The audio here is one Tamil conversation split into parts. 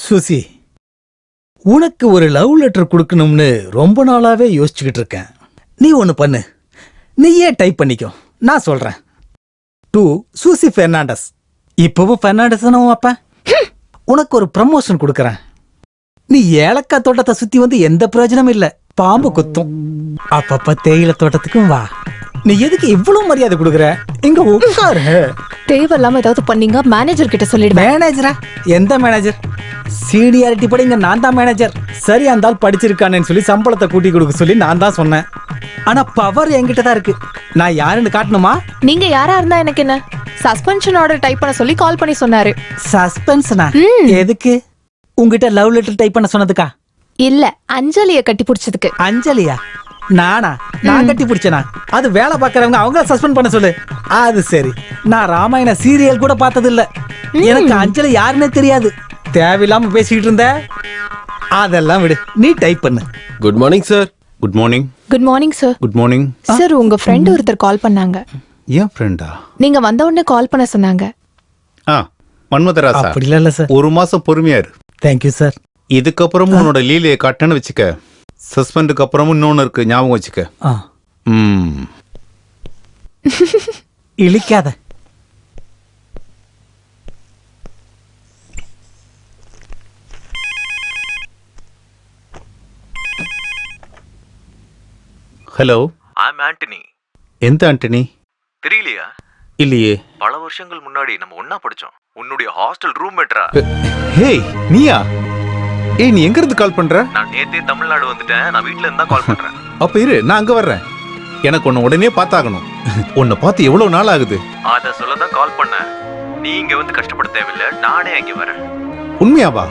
சுசி, உனக்கு ஒரு லவ் லெட்டர் கொடுக்கணும்னு ரொம்ப நாளாவே யோசிச்சுக்கிட்டு இருக்கேன். நீ ஒன்று பண்ணு, நீயே டைப் பண்ணிக்கோ, நான் சொல்றேன். டு சூசி பெர்னாண்டஸ். இப்பவும் பெர்னாண்டஸ் தானே அப்ப? உனக்கு ஒரு ப்ரமோஷன் கொடுக்கறேன். நீ ஏலக்காய் தோட்டத்தை சுத்தி வந்து எந்த பிரயோஜனமும் இல்ல, பாம்பு குத்தும். அப்பப்ப தேயிலை தோட்டத்துக்கும் வா. நீ எதுக்கு இவ்வளவு மரியாதை கொடுக்குற? இங்க உட்காரு. தேவையில்லாம ஏதாவது பண்ணீங்க மேனேஜர் கிட்ட சொல்லிடு. மேனேஜரா? எந்த மேனேஜர்? சீனியாரிட்டி படி இங்க நான் தான் மேனேஜர். சரி, அந்த ஆள் படிச்சிருக்கானேன்னு சொல்லி சம்பளத்தை கூட்டி கொடுக்க சொல்லி நான் தான் சொன்னேன். ஆனா பவர் என்கிட்ட தான் இருக்கு. நான் யாருன்னு காட்டணுமா? நீங்க யாரா இருந்தா எனக்கு என்ன? சஸ்பென்ஷன் ஆர்டர் டைப் பண்ண சொல்லி கால் பண்ணி சொன்னாரு. சஸ்பென்ஷனா? எதுக்கு? உங்ககிட்ட லவ் லெட்டர் டைப் பண்ண சொன்னதுக்கா? இல்ல, அஞ்சலிய கட்டி பிடிச்சதுக்கு. அஞ்சலியா? நானா? நான் கட்டி பிடிச்சனா? அது வேலை பார்க்கறவங்க, அவங்கள சஸ்பெண்ட் பண்ண சொல்லு. அது சரி. நான் ராமாயண சீரியல் கூட பார்த்தது இல்ல. எனக்கு அஞ்சலி யாருன்னே தெரியாது. தேவையில்லாம பேசிக்கிட்டு இருந்த. அதெல்லாம் விடு, நீ டைப் பண்ணு. Good morning sir. Good morning. Good morning sir. Good morning sir, உங்க ஃப்ரெண்ட் ஒருத்தர் கால் பண்ணாங்க. ஏன் ஃப்ரெண்டா? நீங்க வந்த உடனே கால் பண்ண சொன்னாங்க. மன்மதராசா? அப்படி இல்ல சார். ஒரு மாசம் பொறுமையா இரு. Thank you sir. இதுக்கப்புறமும் உன்னோட லீலையை காட்டன்னு வச்சுக்க. சஸ்பெண்டுக்கு அப்புறமும் இன்னொன்னு இருக்கு, ஞாபகம் வச்சுக்க. இழிக்காத. Hello, I'm Antony. எந்த ஆண்டனி? தெரியலையா? இல்லையே. பல வருஷங்கள் முன்னாடி நம்ம ஒன்னா படிச்சோம். உன்னுடைய ஹாஸ்டல் ரூம்மேட்ரா. ஹேய், நீயா? ஏய், நீ எங்க இருந்து கால் பண்ற? நான் நேத்தே தமிழ்நாடு வந்துட்டேன். நான் வீட்ல இருந்தா கால் பண்றேன். அப்ப இரு, நான் அங்க வர்றேன். எனக்கு உன்னை உடனே பார்த்தாகணும். உன்னை பார்த்து எவ்வளவு நாள் ஆகுது? அத சொல்லதான் கால் பண்ணேன். நீ இங்க வந்து கஷ்டப்பட தேவையில்ல, நானே அங்க வரேன். உண்மையாவா?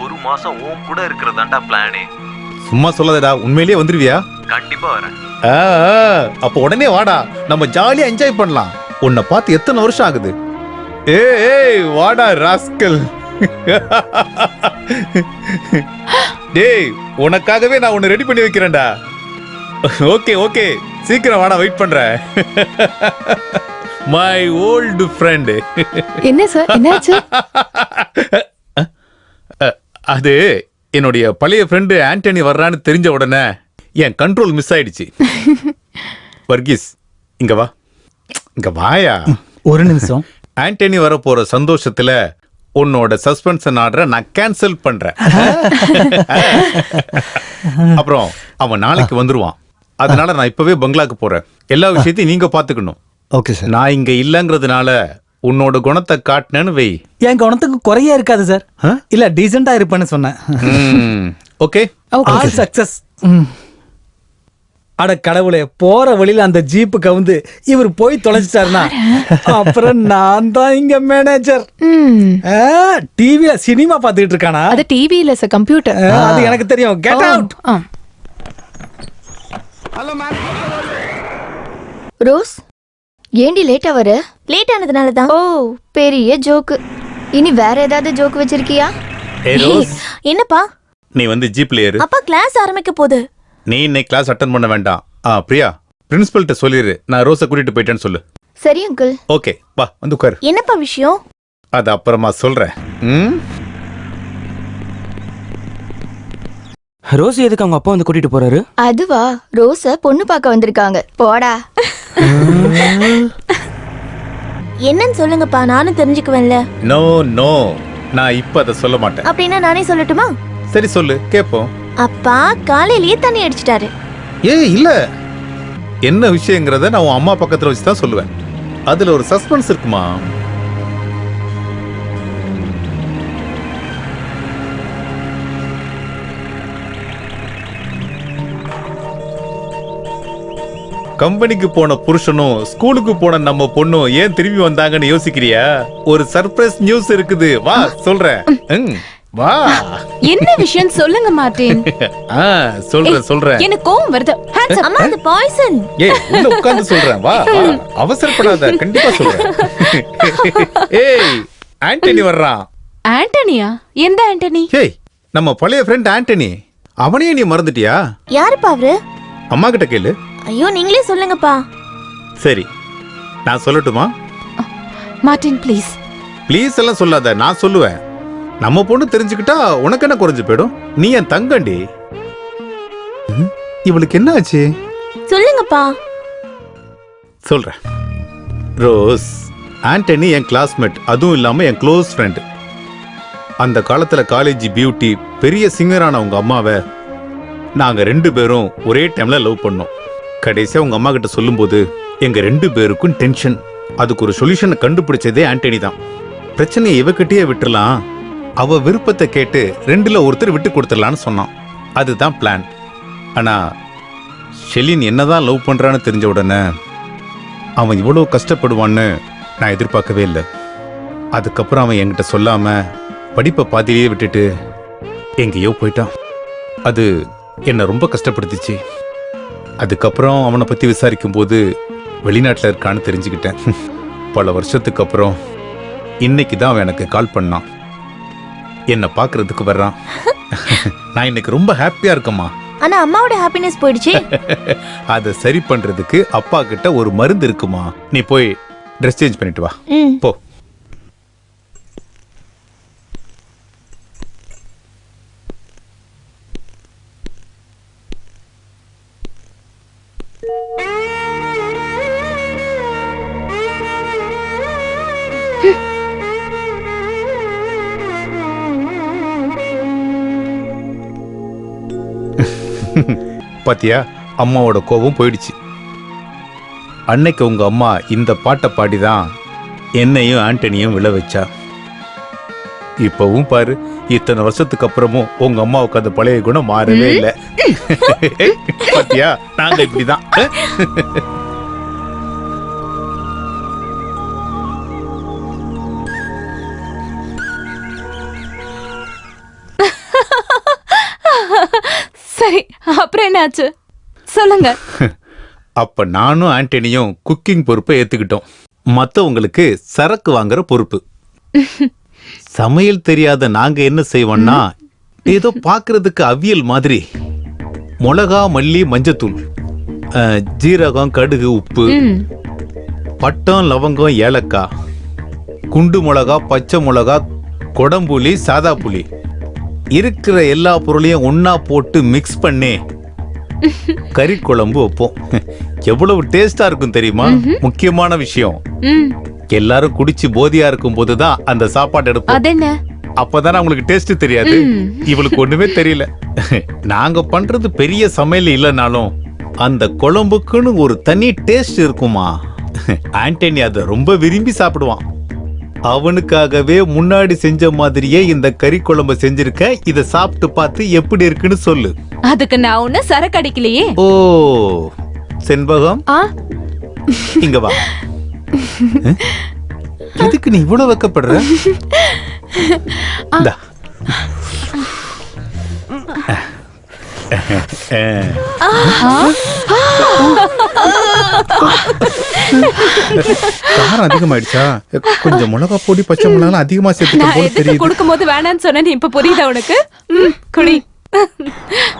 ஒரு மாசம் உன் கூட இருக்கிறதாண்டா பிளானே. சும்மா சொல்லாதடா, உண்மையிலேயே வந்துருவியா? கண்டிப்பா வரேன். அப்ப உடனே வாடா, நம்ம ஜாலியா என்ஜாய் பண்ணலாம். உன்னை பார்த்து எத்தனை வருஷம் ஆகுது? ஏய் வாடா ராஸ்கல். டேய், உனக்காகவே நான் உன்னை ரெடி பண்ணி வைக்கிறேன்டா. ஓகே ஓகே, சீக்கிரம் வாடா, வெயிட் பண்றேன். My old friend. என்ன சார், என்னாச்சு? அது என்னுடைய பழைய ஃப்ரெண்டு ஆண்டனி வர்றான்னு தெரிஞ்ச உடனே என் கண்ட்ரோல் மிஸ் ஆயிடுச்சு. வர்கீஸ், இங்க வா. இங்க வாயா. ஒரு நிமிஷம். ஆண்டனி வர போற சந்தோஷத்துல உன்னோட சஸ்பென்ஷன் ஆர்டரை நான் கேன்சல் பண்றேன். அப்புறம் அவன் நாளைக்கு வந்துருவான். அதனால நான் இப்பவே பங்களாக்கு போறேன். எல்லா விஷயத்தையும் நீங்க பாத்துக்கணும். Okay sir. நான் இங்க இல்லங்கிறதுனால உன்னோட குணத்தை காட்டினேன்னு வை. என் குணத்துக்கு குறைய இருக்காது சார். இல்ல, டீசெண்டா இருப்பேன்னு சொன்னேன். Okay, all success. அட கடவுளே, போற வழியில அந்த ஜீப்பு கவுந்து இவர் போய் தொலைச்சிட்டாருனா அப்புறம் நான் தான் இங்க மேனேஜர். டிவில சினிமா பாத்துக்கிட்டு இருக்கானா? அது டிவி இல்ல சார், கம்ப்யூட்டர். அது எனக்கு தெரியும். Get out. ரோஸ், ஏண்டி லேட்டா வர? லேட் ஆனதுனால தான். ஓ, பெரிய ஜோக்கு. இனி வேற ஏதாவது ஜோக் வச்சிருக்கியா? என்னப்பா? நீ வந்து ஜீப்ல ஏறு. அப்பா கிளாஸ் ஆரம்பிக்க போகுது. நீ இன்னைக்கு கிளாஸ் அட்டெண்ட் பண்ண வேண்டாம். பிரியா, பிரின்சிபல்ட்ட சொல்லிரு, நான் ரோஸை கூட்டிட்டு போயிட்டேன்னு சொல்லு. சரி அங்கிள். ஓகே, வா வந்து உட்காரு. என்னப்பா விஷயம்? அது அப்புறமா சொல்றேன். ரோஸ் எதுக்கு அவங்க அப்பா வந்து கூட்டிட்டு போறாரு? அதுவா, ரோஸ பொண்ணு பார்க்க வந்திருக்காங்க. போடா. என்னன்னு சொல்லுங்கப்பா, நானும் தெரிஞ்சுக்குவேன்ல. நோ நோ, நான் இப்ப அதை சொல்ல மாட்டேன். அப்படின்னா நானே சொல்லட்டுமா? சரி சொல்லு, கேப்போம். அப்பா காலையிலேயே தண்ணி அடிச்சிட்டாரு. இல்ல, என்ன விஷயங்கிறத நான் உன் அம்மா பக்கத்துல வச்சு தான் சொல்லுவேன். அதுல ஒரு சஸ்பென்ஸ் இருக்குமா? கம்பெனிக்கு போன புருஷனும் ஸ்கூலுக்கு போன நம்ம பொண்ணும் ஏன் திரும்பி வந்தாங்கன்னு யோசிக்கிறியா? ஒரு சர்ப்ரைஸ் நியூஸ் இருக்குது, வா சொல்றேன். வா. என்ன விஷயம் சொல்லுங்க மார்ட்டின். சொல்றேன். எனக்கு கோவம் வருது. அம்மா, அது பாய்சன். உள்ள உட்கார்ந்து சொல்றேன், வா. அவசரப்படாத, கண்டிப்பா சொல்றேன். ஆண்டனி வர்றான். ஆண்டனியா? எந்த ஆண்டனி? நம்ம பழைய ஃப்ரெண்ட் ஆண்டனி. அவனையே நீ மறந்துட்டியா? யாருப்பா அவரு? அம்மா கிட்ட கேளு. ஐயோ, நீங்களே சொல்லுங்கப்பா. சரி, நான் சொல்லட்டுமா? Martin please. ப்ளீஸ் எல்லாம் சொல்லாத, நான் சொல்லுவேன். நம்ம பொண்ணு தெரிஞ்சுக்கிட்டா உனக்கு என்ன குறைஞ்சு போயிடும்? நீ என் தங்கண்டி. இவளுக்கு என்ன ஆச்சு? சொல்லுங்கப்பா. சொல்றேன். ரோஸ், ஆண்டனி என் கிளாஸ்மேட், அதுவும் இல்லாம என் க்ளோஸ் ஃப்ரெண்ட். அந்த காலத்துல காலேஜ் பியூட்டி பெரிய சிங்கரான உங்க அம்மாவை நாங்க 2 பேரும் ஒரே டைம்ல லவ் பண்ணோம். கடைசியா உங்க அம்மா கிட்ட சொல்லும்போது எங்க 2 பேருக்கும் டென்ஷன். அதுக்கு ஒரு சொல்யூஷனை கண்டுபிடிச்சதே ஆண்டனி தான். பிரச்சனையை இவகிட்டயே விட்டுறலாம், அவ விருப்பத்தை கேட்டு 2ல ஒருத்தர் விட்டு கொடுத்துடலான்னு சொன்னான். அதுதான் பிளான். ஆனா ஷெலின் என்னதான் லவ் பண்றான்னு தெரிஞ்ச உடனே அவன் இவ்வளவு கஷ்டப்படுவான்னு நான் எதிர்பார்க்கவே இல்லை. அதுக்கப்புறம் அவன் என்கிட்ட சொல்லாம படிப்பை பாதியிலேயே விட்டுட்டு எங்கேயோ போயிட்டான். அது என்னை ரொம்ப கஷ்டப்படுத்திச்சு. அதுக்கப்புறம் அவனை பத்தி விசாரிக்கும் போது வெளிநாட்டில் இருக்கான்னு தெரிஞ்சுக்கிட்டேன். பல வருஷத்துக்கு அப்புறம் இன்னைக்கு தான் அவன் எனக்கு கால் பண்ணான். என்னை பார்க்கறதுக்கு வர்றான். நான் இன்னைக்கு ரொம்ப ஹாப்பியா இருக்கேம்மா. ஆனா அம்மாவோட ஹாப்பினஸ் போயிடுச்சு. அதை சரி பண்றதுக்கு அப்பா கிட்ட ஒரு மருந்து இருக்குமா. நீ போய் ட்ரெஸ் சேஞ்ச் பண்ணிட்டு வா. போ. பாத்தியா, அம்மாவோட கோபம் போயிடுச்சு. அன்னைக்கு உங்க அம்மா இந்த பாட்டை பாடிதான் என்னையும் ஆண்டனியும் விழ வச்சா. இப்பவும் பாரு, இத்தனை வருஷத்துக்கு அப்புறமும் உங்க அம்மாவுக்கு அந்த பழைய குணம் மாறவே இல்லை. பாத்தியா, நாங்க இப்படிதான். சரி, அப்புறம் என்னாச்சு சொல்லுங்க. அப்ப நானும் ஆண்டனியும் குக்கிங் பொறுப்பை ஏத்துக்கிட்டோம். மத்தவங்களுக்கு சரக்கு வாங்குற பொறுப்பு. சமையல் தெரியாத நாங்க என்ன செய்வோம்னா, ஏதோ பாக்குறதுக்கு அவியல் மாதிரி மிளகா, மல்லி, மஞ்சத்தூள், ஜீரகம், கடுகு, உப்பு, பட்டம், லவங்கம், ஏலக்காய், குண்டு மிளகா, பச்சை மிளகா, கொடம்புளி, சாதா புளி, இருக்கிற எல்லா பொருளையும் ஒன்னா போட்டு மிக்ஸ் பண்ணி கறி குழம்பு வைப்போம். எவ்வளவு டேஸ்டா இருக்கும் தெரியுமா? முக்கியமான விஷயம், எல்லாரும் குடிச்சு போதியா இருக்கும் போதுதான் அந்த சாப்பாடு எடுப்போம். அப்பதானே அவங்களுக்கு டேஸ்ட் தெரியாது. இவளுக்கு ஒண்ணுமே தெரியல. நாங்க பண்றது பெரிய சமையல் இல்லைனாலும் அந்த குழம்புக்குன்னு ஒரு தனி டேஸ்ட் இருக்குமா. ஆண்டனி அதை ரொம்ப விரும்பி சாப்பிடுவான். அவனுக்காகவே முன்னாடி செஞ்ச மாதிரியே இந்த கறி குழம்பு செஞ்சிருக்க. இத சாப்பிட்டு பார்த்து எப்படி இருக்குன்னு சொல்லு. அதுக்கு நான் ஒண்ணு சரக்கு அடிக்கலையே. ஓ செண்பகம், இங்க வா. எதுக்கு நீ இவ்வளவு வெக்கப்படுற? இந்தா. காரம் அதிகமாயிடுச்சா? கொஞ்சம் மிளகா பொடி, பச்சை மிளகா அதிகமா சேர்த்து கொடுக்கும் போது வேணான்னு சொன்னேன். இப்ப புரியுதா உனக்கு? குடி.